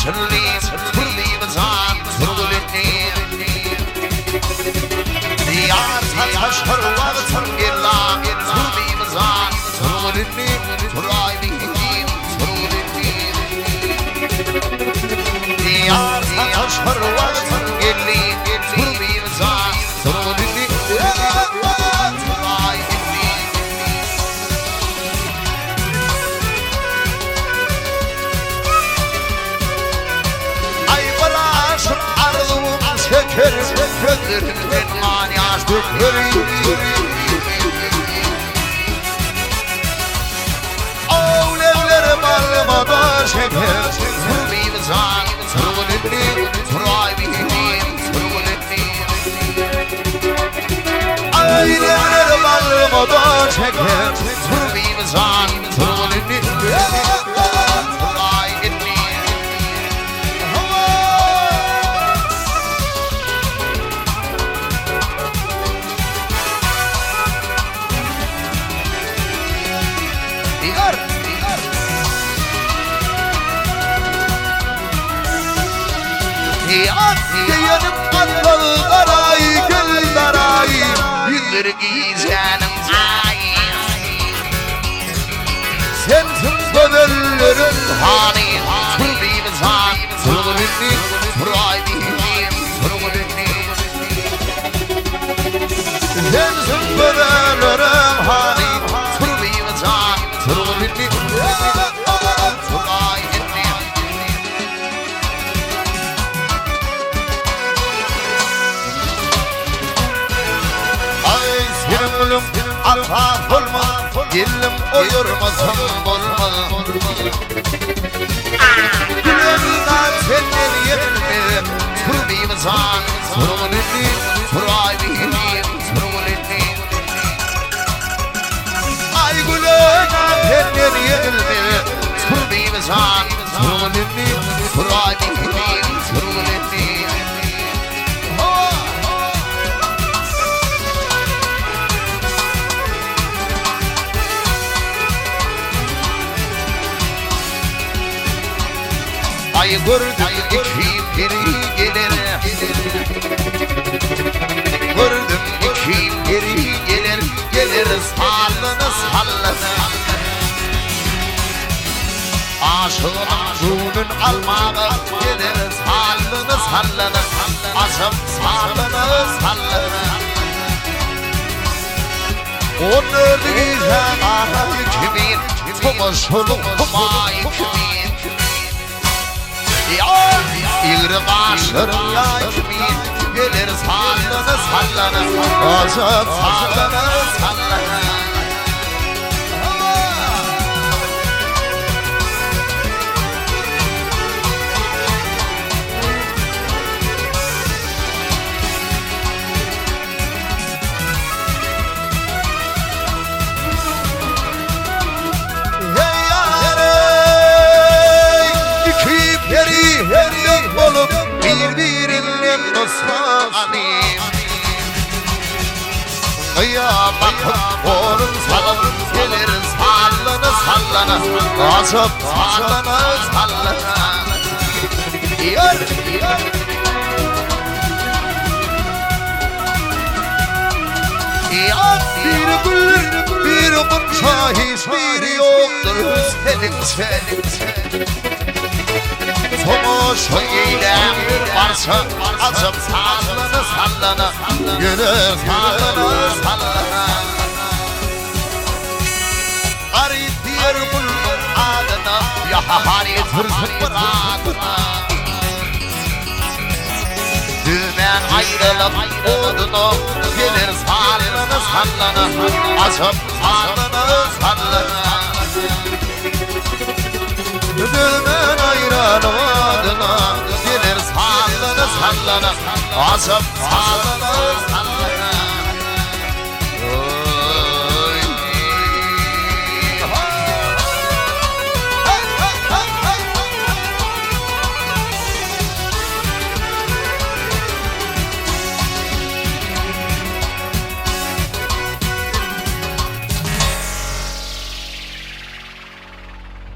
Tırlayım, tırlayım zan, tırlayım. Diyar taşlar var, tırlayım, tırlayım zan, tırlayım, tırlayım, tırlayım. Diyar taşlar var, tırlayım, tırlayım zan, tırlayım, tırlayım. Gözlerinden mani yaş dökülür. Alevlere bağlamada şeker. Tırlayım zan, tırlayım, tırlayım, tırlayım. Alevlere bağlamada şeker. Tırlayım zan, tırlayım. Yanım atlalı darayı, gül darayı, yüzür giyeceğim ay. Sensin böbürlerim hani, tırlayım zan, tırlayım, tırlayım, tırlayım. Sensin böbürlerim hani, tırlayım zan, tırlayım, tırlayım. Gülüm alfa olma, dilim oyurmasam olma. Gülümden senden yerim, tırlayım zan, tırlayım, tırlayım, tırlayım. Ay gülümden senden yerim, tırlayım zan, tırlayım, tırlayım, tırlayım. Ay gördüm iki biri gelir. Gördüm iki biri gelir. Gelir sallana sallana. Aşığın ruhun almağı gelir sallana sallana. Aşık sallana sallana. Onur diyeceğim aha kimin, Tomaşoluk kuma kimin. İğri başlarım ya kimin, gelir sallana sallana. Aşık sallana sallana. Birbirinden dostlanayım. Ya bakın onun salın gelir sallana sallana. Azap sallana sallana. Yar yar. Ya bir gül bir kumşa hiçbiri yoktur senin. Tomoş eylem varsa azap sallana sallana. Gülür sallana sallana. Arif diyor bulun adına, ya harit hırsın muradına. Dümen ayrılıp odunu, gelir sallana sallana. Azap sallana sallana. Dümen ayranım adına, gelir sallana sallana. Azap sallana sallana.